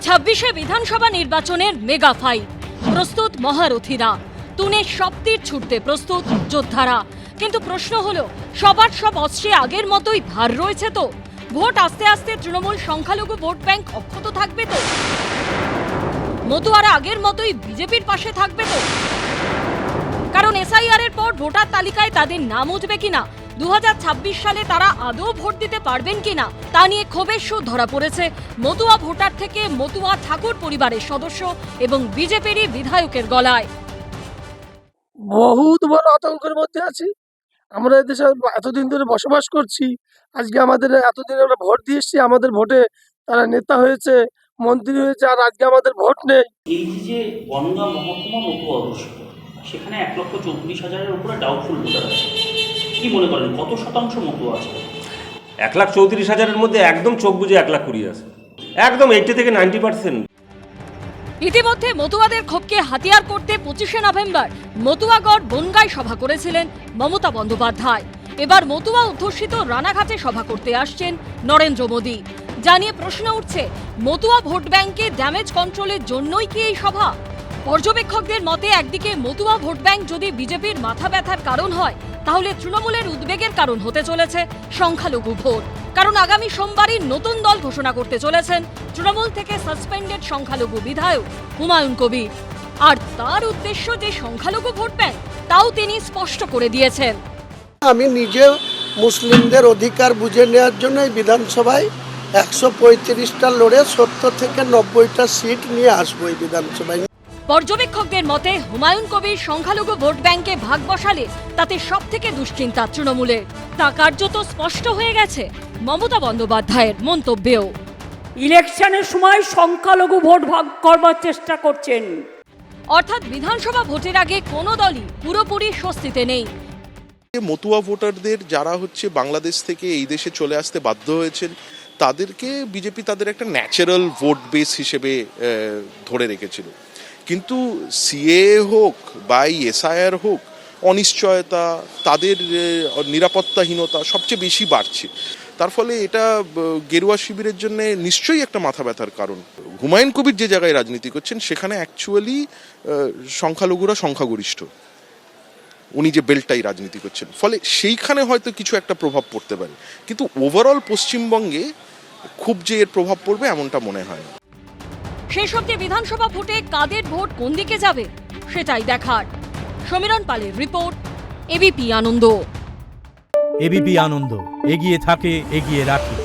২৬শে বিধানসভা নির্বাচনের মেগা ফাইট, প্রস্তুত মহারথীরা, তুনে সব তীর ছুটতে প্রস্তুত যোদ্ধারা। কিন্তু প্রশ্ন হলো, সবার সব অস্ত্রে আগের মতোই ধার রয়েছে তো? ভোট আস্তে আস্তে তৃণমূল সংখ্যালঘু ভোট ব্যাংক অক্ষত থাকবে তো? মতুয়ারা আগের মতোই বিজেপির পাশে থাকবে তো? কারণ এসআইআর এর পর ভোটার তালিকায় তাদের নাম উঠবে কিনা, 2026 সালে তারা আদৌ ভোট দিতে পারবেন কিনা তা নিয়ে ক্ষোভের সুর ধরা পড়েছে মতুয়া ভোটার থেকে মতুয়া ঠাকুর পরিবারের সদস্য এবং বিজেপিরই বিধায়কের গলায়। বহুত বড় আতঙ্কের মধ্যে আছি আমরা। এদেশে এতদিন ধরে বসবাস করছি, আজকে আমাদের এতদিন আমরা ভোট দিয়ে এসেছি, আমাদের ভোটে তারা নেতা হয়েছে, মন্ত্রী হয়েছে, আর আজকে আমাদের ভোট নেই। এই যে বনগাঁ মহকুমা মতুয়া অধ্যুষিত, সেখানে 1,34,000-এর উপরে ডাউটফুল ভোটার আছে। কি মনে করেন কত শতাংশ মতুয়া আছে? 1,34,000-এর মধ্যে একদম চোখ বুঝে 1,20,000 আছে, একদম 80 থেকে 90%। ইতিমধ্যে মতুয়াদের ক্ষোভকে হাতিয়ার করতে 25শে নভেম্বর মতুয়াগড় বনগাঁয় সভা করেছিলেন মমতা বন্দ্যোপাধ্যায়। এবার মতুয়া অধ্যুষিত রানাঘাটে সভা করতে আসছেন নরেন্দ্র মোদী। জানিয়ে প্রশ্ন উঠছে, মতুয়া ভোট ব্যাংকে ড্যামেজ কন্ট্রোলের জন্যই কি এই সভা? পর্যবেক্ষকদের মতে একদিকে মতুয়া ভোট ব্যাংক যদি বিজেপির মাথা ব্যথার কারণ হয়, তাহলে তৃণমূলের উদ্বেগের কারণ হতে চলেছে সংখ্যালঘু ভোট। কারণ আগামী সোমবারই নতুন দল ঘোষণা করতে চলেছেন তৃণমূল থেকে সাসপেন্ডেড সংখ্যালঘু বিধায়ক হুমায়ুন কবির। আর তার উদ্দেশ্য যে সংখ্যালঘু ভোট ব্যাংক, তাও তিনি স্পষ্ট করে দিয়েছেন। আমি নিজে মুসলিমদের অধিকার বুঝে নেওয়ার জন্য এই বিধানসভায় 135টা লড়ে 70 থেকে 90টা সিট নিয়ে আসবো এই বিধানসভায়। পর্যবেক্ষকদের মতে হুমায়ুন কবির সংখ্যালঘু ভোট ব্যাংকে ভাগ বসালে তাতে সব থেকে দুশ্চিন্তা তৃণমূলের। তা কার্যত স্পষ্ট হয়ে গেছে মমতা বন্দ্যোপাধ্যায়ের মন্তব্যেও। ইলেকশনের সময় সংখ্যালঘু ভোট ভাগ করবার চেষ্টা করছেন। অর্থাৎ বিধানসভা ভোটের আগে কোনো দলই পুরোপুরি স্বস্তিতে নেই। মতুয়া ভোটারদের যারা বাংলাদেশ থেকে এই দেশে চলে আসতে বাধ্য হয়েছেন, তাদেরকে বিজেপি তাদের একটা ন্যাচারাল ভোট বেস হিসেবে ধরে রেখেছিল। কিন্তু সিএ হোক বা এসআইআর হোক, অনিশ্চয়তা, তাদের নিরাপত্তাহীনতা সবচেয়ে বেশি বাড়ছে। তার ফলে এটা গেরুয়া শিবিরের জন্য নিশ্চয়ই একটা মাথা ব্যথার কারণ। হুমায়ুন কবির যে জায়গায় রাজনীতি করছেন, সেখানে অ্যাকচুয়ালি সংখ্যালঘুরা সংখ্যাগরিষ্ঠ, উনি যে বেল্টটাই রাজনীতি করছেন, ফলে সেইখানে হয়তো কিছু একটা প্রভাব পড়তে পারে। কিন্তু ওভারঅল পশ্চিমবঙ্গে খুব যে এর প্রভাব পড়বে এমনটা মনে হয় না। শেষ অবধি বিধানসভা ভোটে কাদের ভোট কোন দিকে যাবে সেটাই দেখার। সমীরণ পালের রিপোর্ট, এবিপি আনন্দ। এবিপি আনন্দ, এগিয়ে থাকে, এগিয়ে রাখে।